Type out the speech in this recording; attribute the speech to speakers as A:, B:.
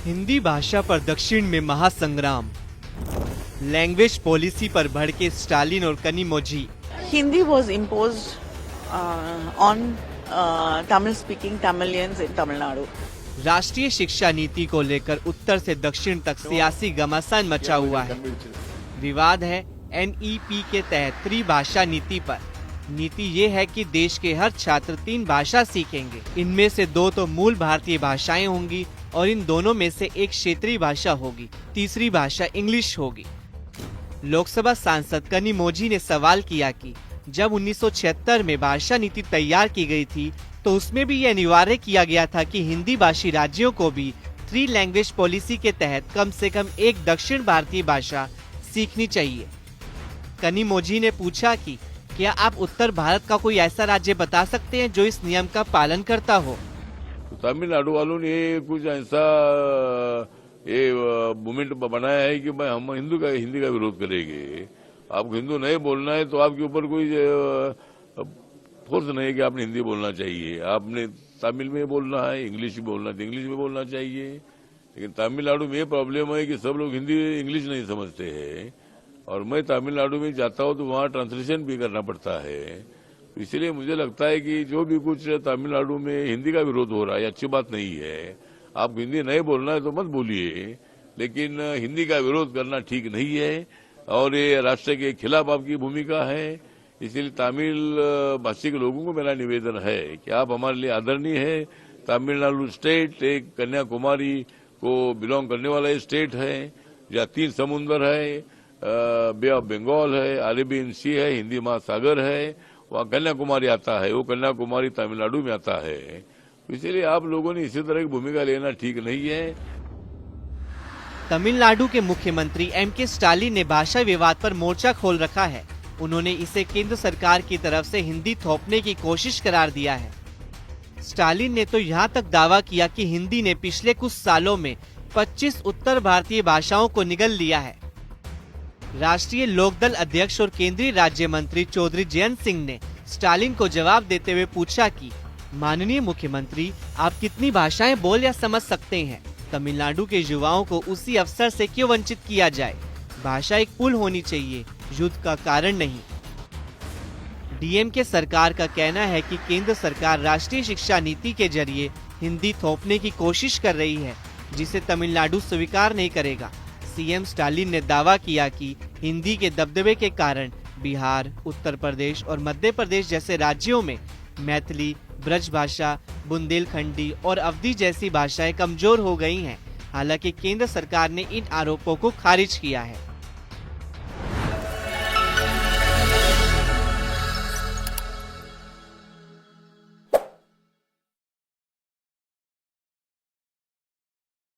A: हिंदी भाषा पर दक्षिण में महासंग्राम, लैंग्वेज पॉलिसी पर भड़के स्टालिन और Kanimozhi.
B: Hindi was imposed on Tamil-speaking Tamilians in Tamil Nadu.
A: राष्ट्रीय शिक्षा नीति को लेकर उत्तर से दक्षिण तक सियासी घमासान मचा हुआ है। विवाद है NEP के तहत त्रिभाषा नीति पर। नीति ये है कि देश के हर छात्र 3 भाषा सीखेंगे। इनमें से 2 तो मूल भारतीय भाषाएं होंगी और इन दोनों में से एक क्षेत्रीय भाषा होगी, तीसरी भाषा इंग्लिश होगी। लोकसभा सांसद कनिमोझी ने सवाल किया कि जब 1976 में भाषा नीति तैयार की गई थी तो उसमें भी यह अनिवार्य किया गया था कि हिंदी भाषी राज्यों को भी 3 लैंग्वेज पॉलिसी के तहत कम से कम एक दक्षिण भारतीय भाषा सीखनी चाहिए। कनिमोझी ने पूछा कि क्या आप उत्तर भारत का कोई ऐसा राज्य बता सकते हैं जो इस नियम का पालन करता हो?
C: तो तमिलनाडु वालों ने कुछ ऐसा मूवमेंट बनाया है कि भाई हम हिंदी का विरोध करेंगे। आपको हिंदू नहीं बोलना है तो आपके ऊपर कोई फोर्स नहीं है कि आपने हिंदी बोलना चाहिए। आपने तमिल में बोलना है, इंग्लिश में बोलना है तो इंग्लिश में बोलना चाहिए। लेकिन तमिलनाडु में ये प्रॉब्लम है कि सब लोग हिंदी इंग्लिश नहीं समझते हैं और मैं तमिलनाडु में जाता हूँ तो वहाँ ट्रांसलेशन भी करना पड़ता है। तो इसलिए मुझे लगता है कि जो भी कुछ तमिलनाडु में हिंदी का विरोध हो रहा है अच्छी बात नहीं है। आप हिंदी नहीं बोलना है तो मत बोलिए, लेकिन हिंदी का विरोध करना ठीक नहीं है और ये राष्ट्र के खिलाफ आपकी भूमिका है। इसलिए तमिल भाषी के लोगों को मेरा निवेदन है कि आप हमारे लिए आदरणीय है। तमिलनाडु स्टेट एक कन्याकुमारी को बिलोंग करने वाला स्टेट है जहाँ 3 समुद्र है, बे ऑफ बंगाल है, अरेबियन सी है, हिंदी महासागर है, वहाँ कन्याकुमारी आता है। वो कन्याकुमारी तमिलनाडु में आता है। इसलिए आप लोगों ने इसी तरह की भूमिका लेना ठीक नहीं है।
A: तमिलनाडु के मुख्यमंत्री M.K. स्टालिन ने भाषा विवाद पर मोर्चा खोल रखा है। उन्होंने इसे केंद्र सरकार की तरफ से हिंदी थोपने की कोशिश करार दिया है। स्टालिन ने तो यहाँ तक दावा किया कि हिंदी ने पिछले कुछ सालों में 25 उत्तर भारतीय भाषाओं को निगल लिया है। राष्ट्रीय लोकदल अध्यक्ष और केंद्रीय राज्य मंत्री चौधरी जयंत सिंह ने स्टालिन को जवाब देते हुए पूछा कि माननीय मुख्यमंत्री, आप कितनी भाषाएं बोल या समझ सकते हैं? तमिलनाडु के युवाओं को उसी अवसर से क्यों वंचित किया जाए? भाषा एक पुल होनी चाहिए, युद्ध का कारण नहीं। DMK सरकार का कहना है कि केंद्र सरकार राष्ट्रीय शिक्षा नीति के जरिए हिंदी थोपने की कोशिश कर रही है, जिसे तमिलनाडु स्वीकार नहीं करेगा। CM स्टालिन ने दावा किया कि हिंदी के दबदबे के कारण बिहार, उत्तर प्रदेश और मध्य प्रदेश जैसे राज्यों में मैथिली, ब्रजभाषा, बुंदेलखंडी और अवधी जैसी भाषाएं कमजोर हो गई हैं। हालांकि केंद्र सरकार ने इन आरोपों को खारिज किया है।